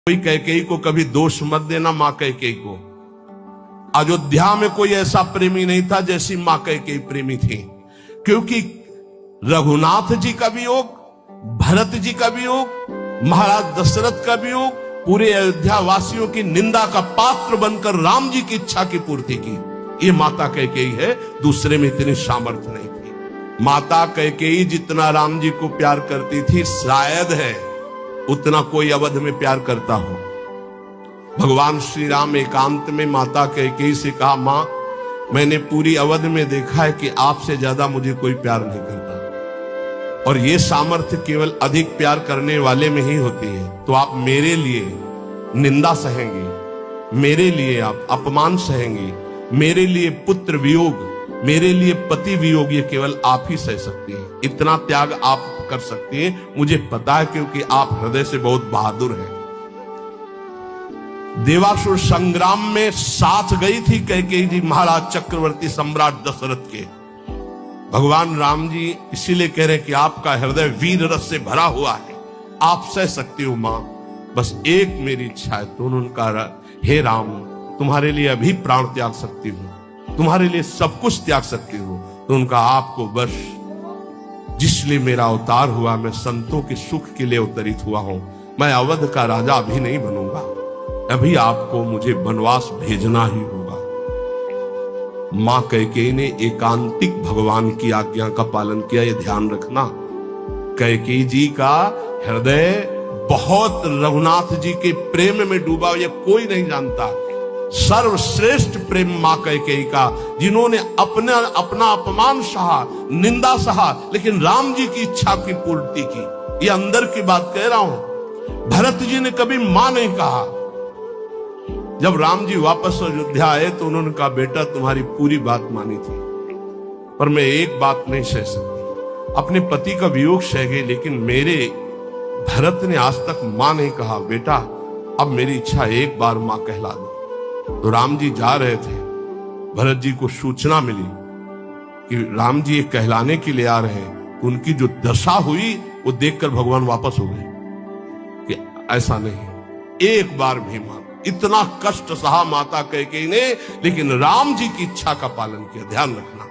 कोई कैकेयी को कभी दोष मत देना। मां कैकेयी को अयोध्या में कोई ऐसा प्रेमी नहीं था जैसी मां कैकेयी प्रेमी थी, क्योंकि रघुनाथ जी का वियोग, भरत जी का वियोग, महाराज दशरथ का वियोग पूरे अयोध्या वासियों की निंदा का पात्र बनकर राम जी की इच्छा की पूर्ति की। ये माता कैकेयी है, दूसरे में इतनी सामर्थ्य नहीं थी। माता कैकेयी जितना राम जी को प्यार करती थी, शायद है उतना कोई अवध में प्यार करता हो। भगवान श्री राम एकांत में माता कैकेयी से कहा, मां मैंने पूरी अवध में देखा है कि आपसे ज्यादा मुझे कोई प्यार नहीं करता, और ये सामर्थ्य केवल अधिक प्यार करने वाले में ही होती है। तो आप मेरे लिए निंदा सहेंगे, मेरे लिए आप अपमान सहेंगे, मेरे लिए पुत्र वियोग, मेरे लिए पति वियोग, ये केवल आप ही सह सकती हैं। इतना त्याग आप कर सकती हैं, मुझे पता है, क्योंकि आप हृदय से बहुत बहादुर हैं। देवासुर संग्राम में साथ गई थी कैकेयी जी महाराज चक्रवर्ती सम्राट दशरथ के। भगवान राम जी इसीलिए कह रहे कि आपका हृदय वीर रस से भरा हुआ है, आप सह सकती हो मां, बस एक मेरी इच्छा है। तो उन्होंने कहा, हे राम तुम्हारे लिए अभी प्राण त्याग सकती हूं, तुम्हारे लिए सब कुछ त्याग सकती हूं। तो उनका आपको बस जिसलिए मेरा अवतार हुआ, मैं संतों के सुख के लिए अवतरित हुआ हूं, मैं अवध का राजा अभी नहीं बनूंगा, अभी आपको मुझे वनवास भेजना ही होगा। मां कैकेयी ने एकांतिक भगवान की आज्ञा का पालन किया, ये ध्यान रखना। कैकेयी जी का हृदय बहुत रघुनाथ जी के प्रेम में डूबा, ये कोई नहीं जानता। सर्वश्रेष्ठ प्रेम मां कैकेयी का, जिन्होंने अपना अपमान सहा, निंदा सहा, लेकिन राम जी की इच्छा की पूर्ति की। ये अंदर की बात कह रहा हूं। भरत जी ने कभी मां नहीं कहा। जब राम जी वापस अयोध्या आए तो उन्होंने कहा, बेटा तुम्हारी पूरी बात मानी थी, पर मैं एक बात नहीं सह सकती। अपने पति का वियोग सह गई, लेकिन मेरे भरत ने आज तक मां नहीं कहा। बेटा अब मेरी इच्छा एक बार मां कहला दो। तो राम जी जा रहे थे, भरत जी को सूचना मिली कि राम जी एक कहलाने के लिए आ रहे हैं। उनकी जो दशा हुई वो देखकर भगवान वापस हो गए कि ऐसा नहीं, एक बार भी मान। इतना कष्ट सहा माता कैकेयी ने, लेकिन राम जी की इच्छा का पालन किया। ध्यान रखना।